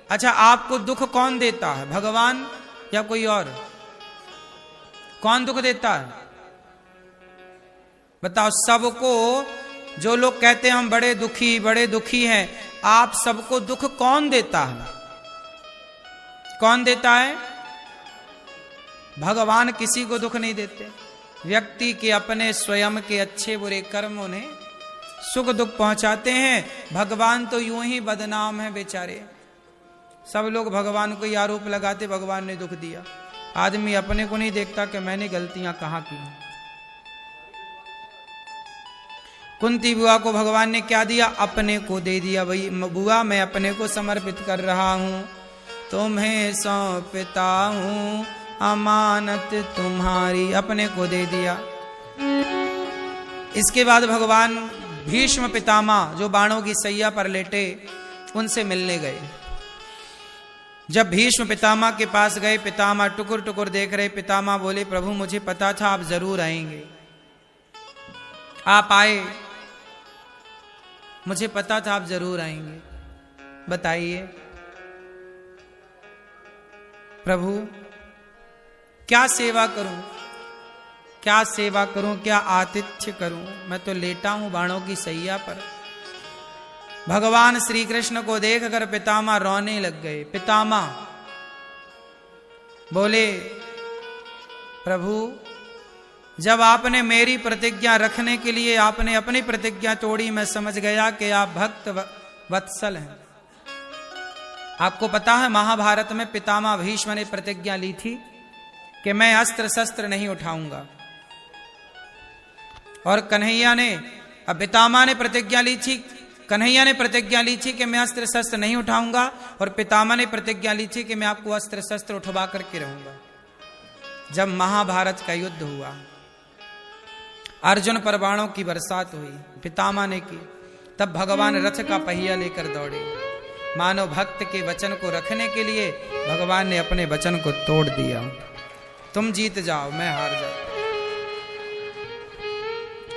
अच्छा, आपको दुख कौन देता है, भगवान या कोई और? कौन दुख देता है बताओ? सबको। जो लोग कहते हैं हम बड़े दुखी हैं, आप सबको दुख कौन देता है? कौन देता है? भगवान किसी को दुख नहीं देते। व्यक्ति के अपने स्वयं के अच्छे बुरे कर्म उन्हें सुख दुख पहुंचाते हैं। भगवान तो यूं ही बदनाम है बेचारे। सब लोग भगवान को ये आरोप लगाते भगवान ने दुख दिया। आदमी अपने को नहीं देखता कि मैंने गलतियां कहां की। कुंती बुआ को भगवान ने क्या दिया? अपने को दे दिया। भाई बुआ, मैं अपने को समर्पित कर रहा हूं, तुम्हें सौंपता हूं अमानत तुम्हारी, अपने को दे दिया। इसके बाद भगवान भीष्म पितामह जो बाणों की सैया पर लेटे, उनसे मिलने गए। जब भीष्म पितामह के पास गए, पितामह टुकुर टुकुर देख रहे। पितामह बोले, प्रभु मुझे पता था आप जरूर आएंगे, आप आए, मुझे पता था आप जरूर आएंगे, बताइए प्रभु क्या सेवा करूं, क्या सेवा करूं, क्या आतिथ्य करूं? मैं तो लेटा हूं बाणों की सैया पर। भगवान श्री कृष्ण को देखकर पितामह रोने लग गए। पितामह बोले, प्रभु जब आपने मेरी प्रतिज्ञा रखने के लिए आपने अपनी प्रतिज्ञा तोड़ी, मैं समझ गया कि आप भक्त वत्सल हैं। आपको पता है महाभारत में पितामह भीष्म ने प्रतिज्ञा ली थी कि मैं अस्त्र शस्त्र नहीं उठाऊंगा। और कन्हैया ने, अब पितामह ने प्रतिज्ञा ली थी, कन्हैया ने प्रतिज्ञा ली थी कि मैं अस्त्र शस्त्र नहीं उठाऊंगा, और पितामह ने प्रतिज्ञा ली थी कि मैं आपको अस्त्र शस्त्र उठवा करके रहूंगा। जब महाभारत का युद्ध हुआ, अर्जुन पर बाणों की बरसात हुई, पितामह ने की, तब भगवान रथ का पहिया लेकर दौड़े। मानो भक्त के वचन को रखने के लिए भगवान ने अपने वचन को तोड़ दिया। तुम जीत जाओ, मैं हार जाऊं।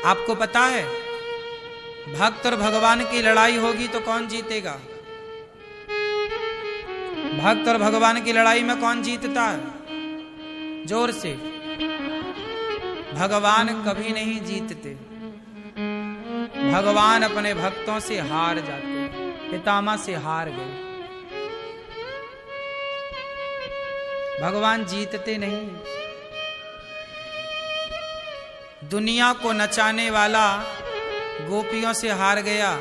आपको पता है भक्त और भगवान की लड़ाई होगी तो कौन जीतेगा? भक्त और भगवान की लड़ाई में कौन जीतता है? जोर से। भगवान कभी नहीं जीतते, भगवान अपने भक्तों से हार जाते। पितामह से हार गए, भगवान जीतते नहीं। दुनिया को नचाने वाला गोपियों से हार गया,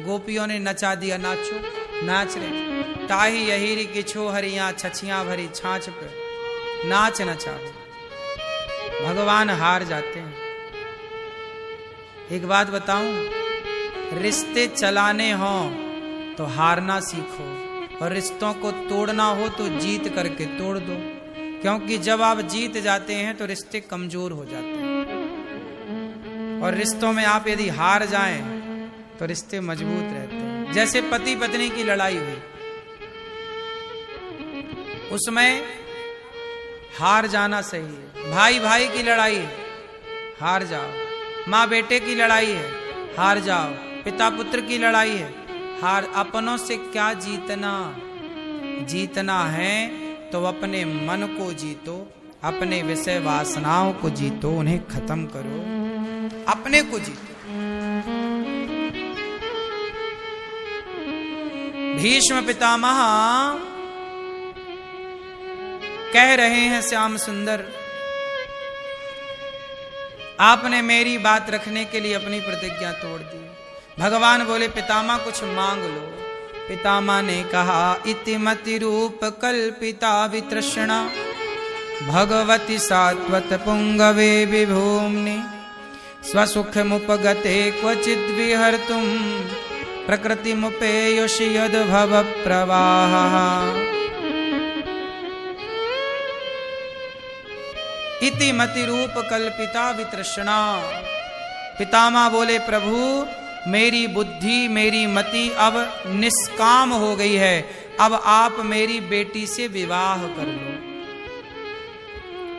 गोपियों ने नचा दिया। नाचो, नाच रहे। ताही यहीरी की छोहरियां छछियां भरी छाछ पे नाच नचा। भगवान हार जाते हैं। एक बात बताऊं, रिश्ते चलाने हो तो हारना सीखो, और रिश्तों को तोड़ना हो तो जीत करके तोड़ दो। क्योंकि जब आप जीत जाते हैं तो रिश्ते कमजोर हो जाते हैं, और रिश्तों में आप यदि हार जाएं तो रिश्ते मजबूत रहते हैं। जैसे पति पत्नी की लड़ाई हुई, उसमें हार जाना सही है। भाई भाई की लड़ाई है, हार जाओ। माँ बेटे की लड़ाई है, हार जाओ। पिता पुत्र की लड़ाई है, हार। अपनों से क्या जीतना? जीतना है तो अपने मन को जीतो, अपने विषय वासनाओं को जीतो, उन्हें खत्म करो, अपने को जीतो। भीष्म पितामह कह रहे हैं, श्याम सुंदर आपने मेरी बात रखने के लिए अपनी प्रतिज्ञा तोड़ दी। भगवान बोले, पितामह कुछ मांग लो। पितामह ने कहा, इतिमति रूप कल्पिता वितृष्णा भगवती सात्वत पुंगवे विभूम्नि स्वसुख मुपगते क्वचिद् विहर्तुं प्रकृति मुपेयुषि यद भव प्रवाह। इति मति रूप कल्पिता वितृष्णा। पितामह बोले, प्रभु मेरी बुद्धि मेरी मति अब निष्काम हो गई है, अब आप मेरी बेटी से विवाह कर लो।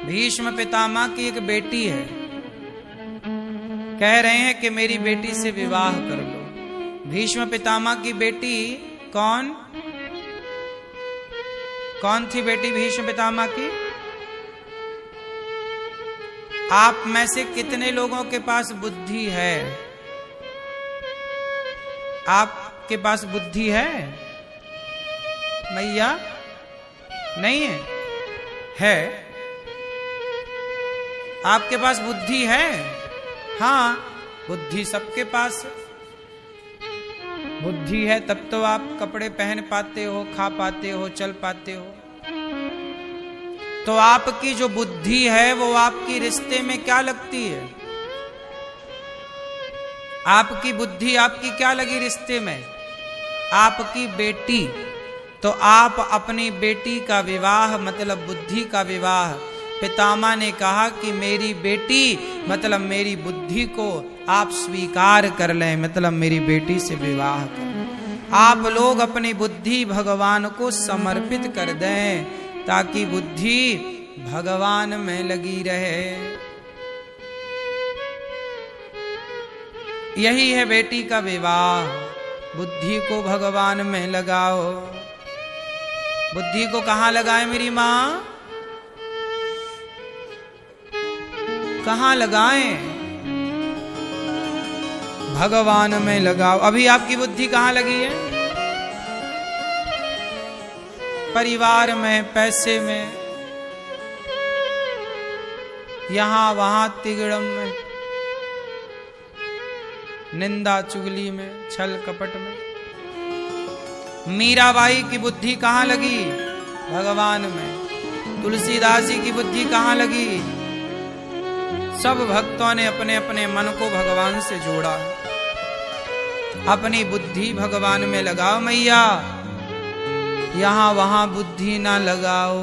भीष्म पितामह की एक बेटी है, कह रहे हैं कि मेरी बेटी से विवाह कर लो। भीष्म पितामह की बेटी कौन? कौन थी बेटी भीष्म पितामह की? आप में से कितने लोगों के पास बुद्धि है? आपके पास बुद्धि है? मैया नहीं है? है? आपके पास बुद्धि है? हाँ, बुद्धि सबके पास है। बुद्धि है तब तो आप कपड़े पहन पाते हो, खा पाते हो, चल पाते हो। तो आपकी जो बुद्धि है वो आपकी रिश्ते में क्या लगती है? आपकी बुद्धि आपकी क्या लगी रिश्ते में? आपकी बेटी। तो आप अपनी बेटी का विवाह मतलब बुद्धि का विवाह, पितामह ने कहा कि मेरी बेटी मतलब मेरी बुद्धि को आप स्वीकार कर लें, मतलब मेरी बेटी से विवाह करें। आप लोग अपनी बुद्धि भगवान को समर्पित कर दें ताकि बुद्धि भगवान में लगी रहे। यही है बेटी का विवाह। बुद्धि को भगवान में लगाओ। बुद्धि को कहां लगाए मेरी मां? कहां लगाएं? भगवान में लगाओ। अभी आपकी बुद्धि कहां लगी है? परिवार में, पैसे में, यहां वहां तिगड़म में, निंदा चुगली में, छल कपट में। मीराबाई की बुद्धि कहां लगी? भगवान में। तुलसीदास जी की बुद्धि कहां लगी? सब भक्तों ने अपने अपने मन को भगवान से जोड़ा। अपनी बुद्धि भगवान में लगाओ मैया, यहां वहां बुद्धि ना लगाओ।